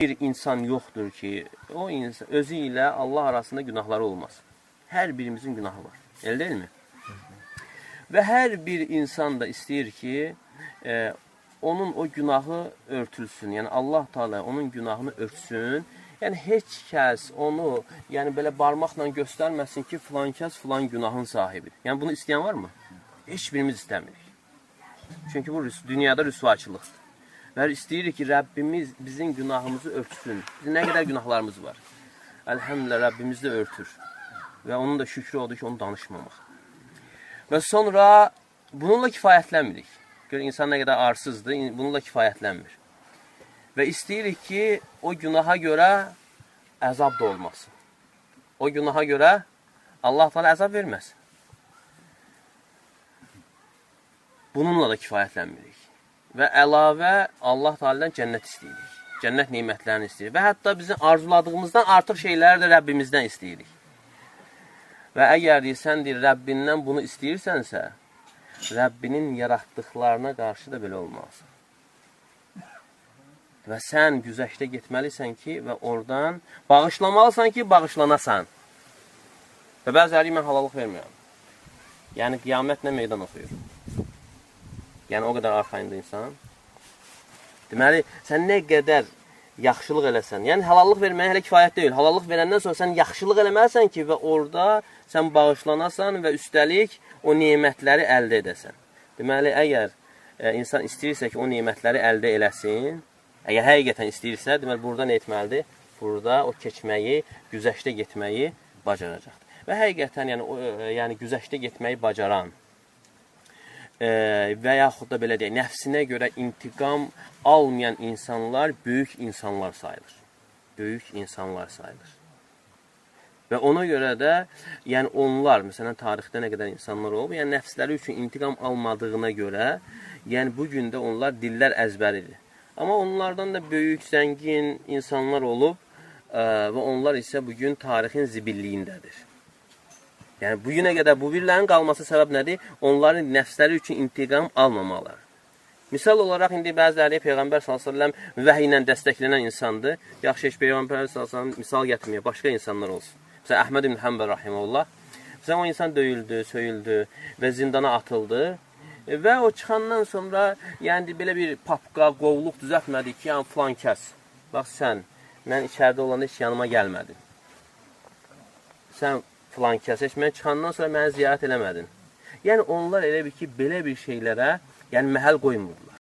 Bir insan yoxdur ki, o insan özü ilə Allah arasında günahları olmaz. Hər birimizin günahı var. Elə deyilmi? Və hər bir insan da istəyir ki, onun o günahı örtülsün. Yəni Allah Teala onun günahını örtsün. Yəni heç kəs onu, yəni belə barmaqla göstərməsin ki, filan kəs filan günahın sahibidir. Yəni bunu istəyən varmı? Heç birimiz istəmirik. Çünki bu dünyada rüsvaçılıqdır. Və istəyirik ki, Rəbbimiz bizim günahımızı örtsün. Bizim nə qədər günahlarımız var. Əlhəmdülillah, Rəbbimiz də örtür. Və onun da şükrü odur ki, onu danışmamaq. Və sonra bununla kifayətlənmirik. Gör, insan nə qədər arsızdır, bununla kifayətlənmir. Və istəyirik ki, o günaha görə əzab da olmasın. O günaha görə Allah Teala əzab verməsin. Bununla da kifayətlənmirik. Və əlavə Allah Teala'dan cənnət istəyirik. Cənnət nemətlərini istəyirik. Və hətta bizim arzuladığımızdan artıq şeyləri də Rəbbimizdən istəyirik. Və əgər sən Rəbbindən bunu istəyirsənsə, Rəbbinin yaratdıqlarına qarşı da belə olmaz. Və sən güzəştə getməlisən ki, və oradan bağışlamalısan ki, bağışlanasan. Və bəziləri mən halallıq vermirəm. Yəni, qiyamətlə meydan oxuyur. Yəni, o qədər arxayında insan. Deməli, sən nə qədər yaxşılıq eləsən, yəni halallıq verməyə hələ kifayət deyil. Halallıq verəndən sonra sən yaxşılıq eləməlisən ki, və orada sən bağışlanasan və üstəlik o nemətləri əldə edəsən. Deməli, əgər insan istəyirsə ki, o nemətləri əldə eləsin, əgər həqiqətən istəyirsə, deməli, burada nə etməlidir? Burada o keçməyi, güzəştə getməyi bacaracaqdır. Və həqiqətən, yəni güzəştə getməyi bacaran və yaxud da belə deyək, nəfsinə görə intiqam almayan insanlar böyük insanlar sayılır. Böyük insanlar sayılır. Və ona görə də, yəni onlar, məsələn, tarixdə nə qədər insanlar olub, yəni nəfsləri üçün intiqam almadığına görə, yəni bugün də onlar dillər əzbəridir. Amma onlardan da böyük, zəngin insanlar olub və onlar isə bugün tarixin zibilliyindədir. Yəni, bugünə qədər bu birlərin qalması səbəb nədir? Onların nəfsləri üçün intiqam almamaları. Misal olaraq, indi bəziləri Peyğəmbər s.ə.v vəhiy ilə dəstəklənən insandır. Yaxşı, heç Peyğəmbər s.ə.v misal gətirməyə, başqa insanlar olsun. Məsələn, Əhməd ibn Həmbər rahimehullah. Məsələn, o insan döyüldü, söyüldü və zindana atıldı. Və o çıxandan sonra, yəni belə bir papqa, qovluq düzəltmədi ki, yəni filan kəs. Bax sən, mən içəridə olanda heç yanıma gəlmədin. Sən filan kəs, heç mən çıxandan sonra məni ziyarət eləmədin. Yəni onlar elə bir ki, belə bir şeylərə, yəni məhəl qoymurdular.